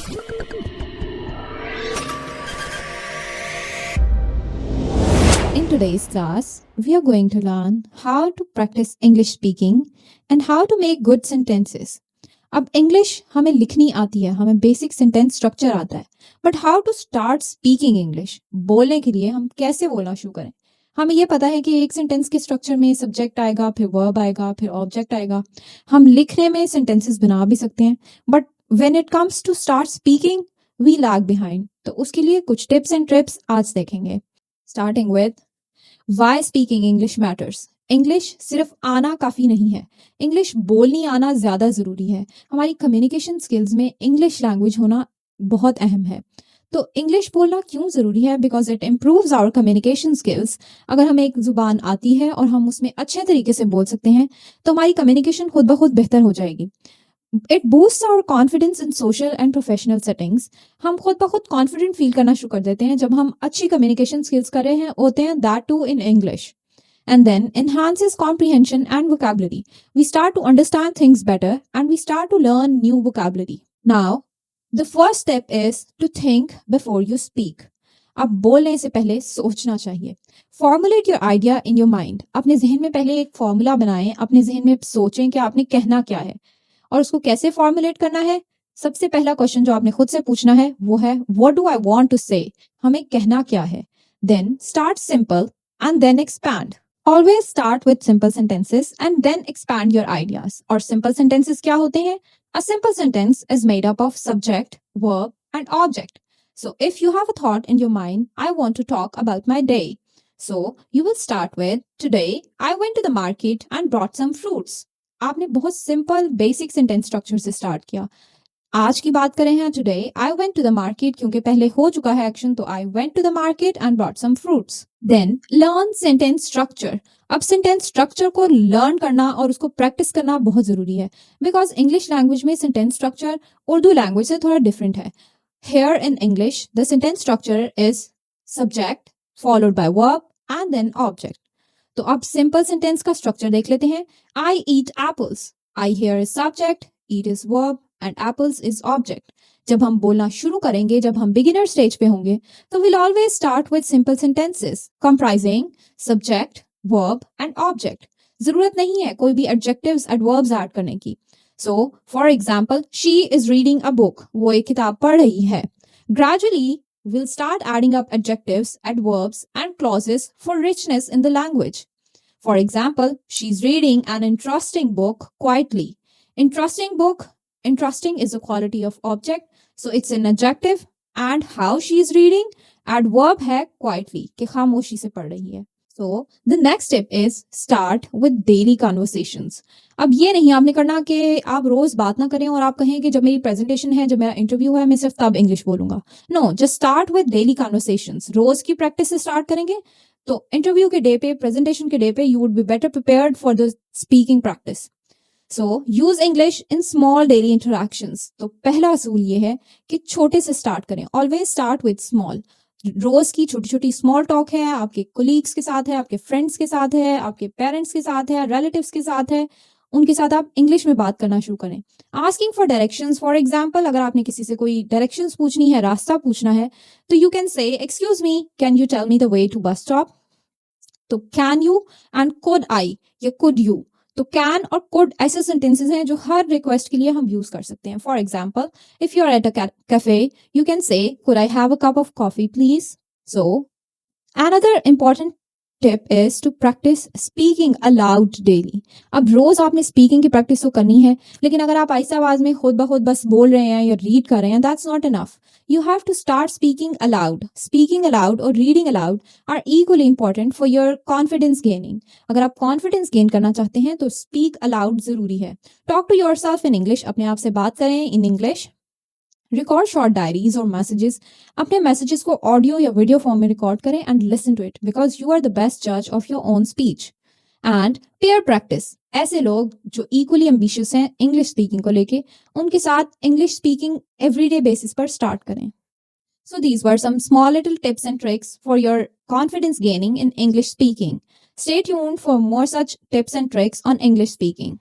In today's class, we are going to learn how to practice English speaking and how to make good sentences. अब English हमें लिखनी आती है, हमें basic sentence structure आता है, but how to start speaking English, बोलने के लिए हम कैसे बोलना शुरू करें. हमें ये पता है कि एक सेंटेंस के स्ट्रक्चर में सब्जेक्ट आएगा, फिर वर्ब आएगा, फिर ऑब्जेक्ट आएगा. हम लिखने में सेंटेंसेस बना भी सकते हैं, but when it comes to start speaking we lag behind. तो उसके लिए कुछ टिप्स एंड ट्रिप्स आज देखेंगे. Starting with why speaking English matters. English सिर्फ आना काफ़ी नहीं है, इंग्लिश बोलनी आना ज़्यादा ज़रूरी है. हमारी कम्युनिकेशन स्किल्स में इंग्लिश लैंग्वेज होना बहुत अहम है. तो इंग्लिश बोलना क्यों ज़रूरी है? Because it improves our communication skills. अगर हमें एक ज़ुबान आती है और हम उसमें अच्छे तरीके से बोल सकते हैं तो हमारी कम्युनिकेशन खुद ब खुद बेहतर हो जाएगी. It boost our confidence in social and professional settings. हम खुद ब खुद कॉन्फिडेंट फील करना शुरू कर देते हैं जब हम अच्छी कम्युनिकेशन स्किल्स कर रहे हैं होते हैं, that too in English. And then enhances comprehension and vocabulary. We start to understand things better and we start to learn new vocabulary. Now, the first step is to think before you speak. अब बोलने से पहले सोचना चाहिए. Formulate your idea in your mind. अपने जहन में पहले एक फॉर्मूला बनाएं, अपने जहन में सोचें कि आपने कहना क्या है और उसको कैसे फॉर्मुलेट करना है. सबसे पहला क्वेश्चन जो आपने खुद से पूछना है वो है what do I want to say? हमें कहना क्या है. Then start simple and then expand. Always start with simple sentences and then expand your ideas. और simple sentences क्या होते हैं? A simple sentence is made up of subject, verb and object. So if you have a thought in your mind, I want to talk about my day. So you will start with, today I went to the market and brought some fruits. आपने बहुत simple basic sentence structure से start किया. आज की बात करें हैं, today I went to the market, क्योंकि पहले हो चुका है एक्शन तो I went to the market and brought some fruits. Then learn sentence structure. अब sentence structure को learn करना और उसको practice करना बहुत ज़रूरी है, because English language में sentence structure उर्दू language से थोड़ा different है. Here in English, the sentence structure is subject followed by verb and then object. तो अब simple sentence का structure देख लेते हैं. I eat apples. I here is subject, eat is verb and apples is object. जब हम बोलना शुरू करेंगे, जब हम beginner stage पे होंगे, तो we'll always start with simple sentences comprising subject, verb and object. ज़रूरत नहीं है कोई भी adjectives, adverbs add करने की. So, for example, she is reading a book. वो एक किताब पढ़ रही है. Gradually, we'll start adding up adjectives, adverbs and clauses for richness in the language. For example, she's reading an interesting book quietly. Interesting book. Interesting is a quality of object, so it's an adjective. And how she is reading, adverb है quietly, कि खामोशी से पढ़ रही है. So the next step is start with daily conversations. अब ये नहीं आपने करना कि आप रोज बात ना करें और आप कहें कि जब मेरी प्रेजेंटेशन है, जब मेरा इंटरव्यू है, मैं सिर्फ तब इंग्लिश बोलूंगा. No, just start with daily conversations. रोज की प्रैक्टिस से स्टार्ट करेंगे तो इंटरव्यू के डे पे, प्रेजेंटेशन के डे पे you would be better prepared for the speaking practice. So, use English in small daily interactions. तो पहला असूल ये है कि छोटे से स्टार्ट करें. Always start with small. रोज की छोटी छोटी स्मॉल टॉक है, आपके कोलीग्स के साथ है, आपके फ्रेंड्स के साथ है, आपके पेरेंट्स के साथ है, रिलेटिव्स के साथ है, उनके साथ आप इंग्लिश में बात करना शुरू करें. Asking for directions. For example, अगर आपने किसी से कोई डायरेक्शंस पूछनी है, रास्ता पूछना है, तो you can say excuse me, can you tell me the way to bus stop. तो can you and could I या कुड यू. तो कैन और कुड ऐसे सेंटेंसेस हैं जो हर रिक्वेस्ट के लिए हम यूज कर सकते हैं. For example, if you are at a cafe, you can say could I have a cup of coffee please. So another important tip is to practice speaking aloud daily. अब रोज आपने speaking की practice तो करनी है, लेकिन अगर आप आहिस्ता आवाज में खुद ब खुद बस बोल रहे हैं या रीड कर रहे हैं, that's not enough. You have to start speaking aloud. Speaking aloud or reading aloud are equally important for your confidence gaining. अगर आप confidence gain करना चाहते हैं तो speak aloud जरूरी है. Talk to yourself in English. अपने आप से बात करें in English. Record short diaries और मैसेजेस. अपने मैसेजेस को ऑडियो या वीडियो फॉर्म में रिकॉर्ड करें and listen to it, because you are the best जज of your own speech. And peer practice. ऐसे लोग जो इक्वली एम्बिशियस हैं इंग्लिश स्पीकिंग को लेके, उनके साथ इंग्लिश स्पीकिंग एवरीडे बेसिस पर स्टार्ट करें. So these were some small little tips and tricks for your confidence gaining in English speaking. Stay tuned for more such tips and tricks on English speaking.